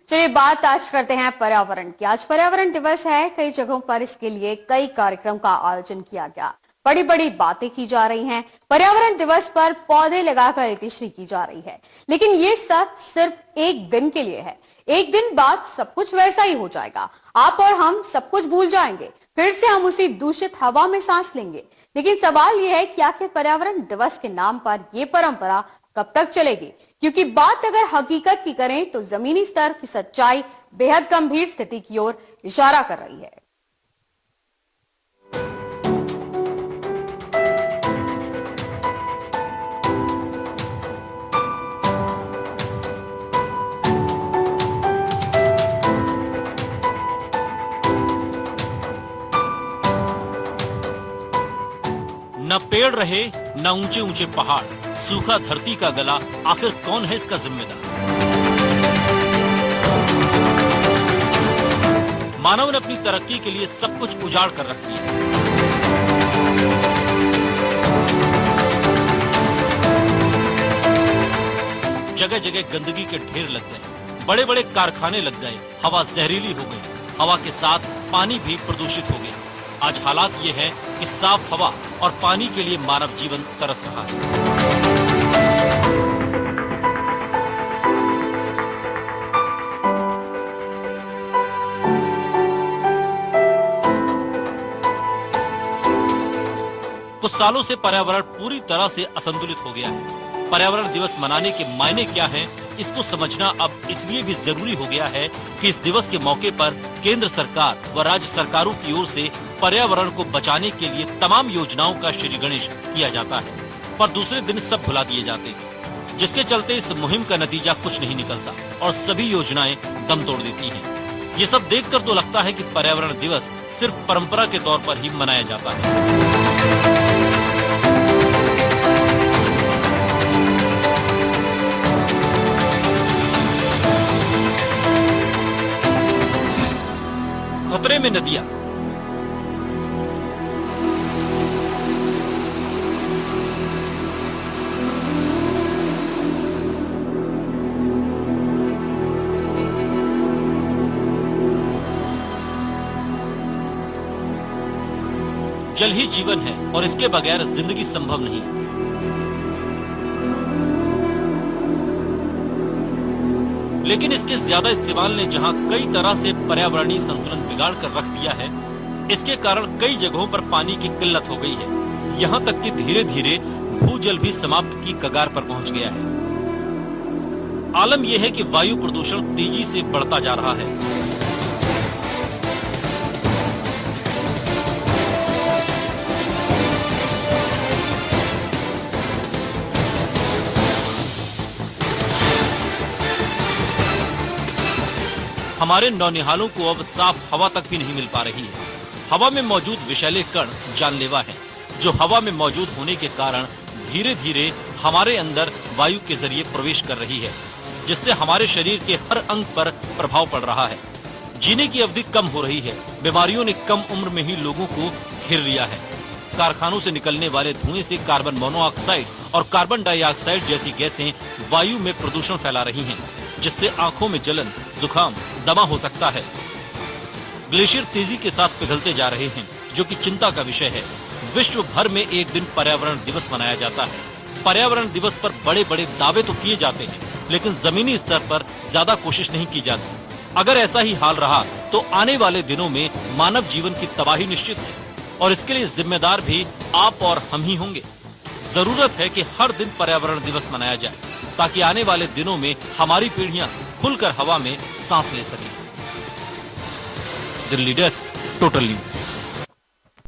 चलिए बात आज करते हैं पर्यावरण की। आज पर्यावरण दिवस है। कई जगहों पर इसके लिए कई कार्यक्रम का आयोजन किया गया। बड़ी बड़ी बातें की जा रही हैं। पर्यावरण दिवस पर पौधे लगाकर इतिश्री की जा रही है, लेकिन ये सब सिर्फ एक दिन के लिए है। एक दिन बाद सब कुछ वैसा ही हो जाएगा। आप और हम सब कुछ भूल जाएंगे, फिर से हम उसी दूषित हवा में सांस लेंगे। लेकिन सवाल यह है कि आखिर पर्यावरण दिवस के नाम पर यह परंपरा कब तक चलेगी? क्योंकि बात अगर हकीकत की करें तो जमीनी स्तर की सच्चाई बेहद गंभीर स्थिति की ओर इशारा कर रही है। न पेड़ रहे न ऊंचे ऊंचे पहाड़, सूखा धरती का गला, आखिर कौन है इसका जिम्मेदार? मानव ने अपनी तरक्की के लिए सब कुछ उजाड़ कर रख दिया। जगह जगह गंदगी के ढेर लग गए, बड़े बड़े कारखाने लग गए, हवा जहरीली हो गई, हवा के साथ पानी भी प्रदूषित हो गया। आज हालात ये है कि साफ हवा और पानी के लिए मानव जीवन तरस रहा है। कुछ सालों से पर्यावरण पूरी तरह से असंतुलित हो गया है। पर्यावरण दिवस मनाने के मायने क्या हैं, इसको समझना अब इसलिए भी जरूरी हो गया है कि इस दिवस के मौके पर केंद्र सरकार व राज्य सरकारों की ओर से पर्यावरण को बचाने के लिए तमाम योजनाओं का श्री गणेश किया जाता है, पर दूसरे दिन सब भुला दिए जाते हैं, जिसके चलते इस मुहिम का नतीजा कुछ नहीं निकलता और सभी योजनाएं दम तोड़ देती हैं। ये सब देखकर तो लगता है कि पर्यावरण दिवस सिर्फ परंपरा के तौर पर ही मनाया जाता है। खतरे में नदियां, जल ही जीवन है और इसके बगैर जिंदगी संभव नहीं। लेकिन इसके ज्यादा इस्तेमाल ने जहां कई तरह से पर्यावरणीय संतुलन बिगाड़ कर रख दिया है, इसके कारण कई जगहों पर पानी की किल्लत हो गई है। यहां तक कि धीरे धीरे भूजल भी समाप्त की कगार पर पहुंच गया है। आलम यह है कि वायु प्रदूषण तेजी से बढ़ता जा रहा है। हमारे नौनिहालों को अब साफ हवा तक भी नहीं मिल पा रही है। हवा में मौजूद विषैले कण जानलेवा हैं, जो हवा में मौजूद होने के कारण धीरे धीरे हमारे अंदर वायु के जरिए प्रवेश कर रही है, जिससे हमारे शरीर के हर अंग पर प्रभाव पड़ रहा है। जीने की अवधि कम हो रही है। बीमारियों ने कम उम्र में ही लोगों को घेर लिया है। कारखानों से निकलने वाले धुएं से कार्बन मोनोऑक्साइड और कार्बन डाइऑक्साइड जैसी गैसें वायु में प्रदूषण फैला रही हैं, जिससे आंखों में जलन, जुकाम, दमा हो सकता है। ग्लेशियर तेजी के साथ पिघलते जा रहे हैं, जो कि चिंता का विषय है। विश्व भर में एक दिन पर्यावरण दिवस मनाया जाता है। पर्यावरण दिवस पर बड़े बड़े दावे तो किए जाते हैं, लेकिन जमीनी स्तर पर ज्यादा कोशिश नहीं की जाती। अगर ऐसा ही हाल रहा तो आने वाले दिनों में मानव जीवन की तबाही निश्चित है, और इसके लिए जिम्मेदार भी आप और हम ही होंगे। जरूरत है कि हर दिन पर्यावरण दिवस मनाया जाए, ताकि आने वाले दिनों में हमारी पीढ़ियां खुलकर हवा में सांस ले सकें। Delhi desk, total news.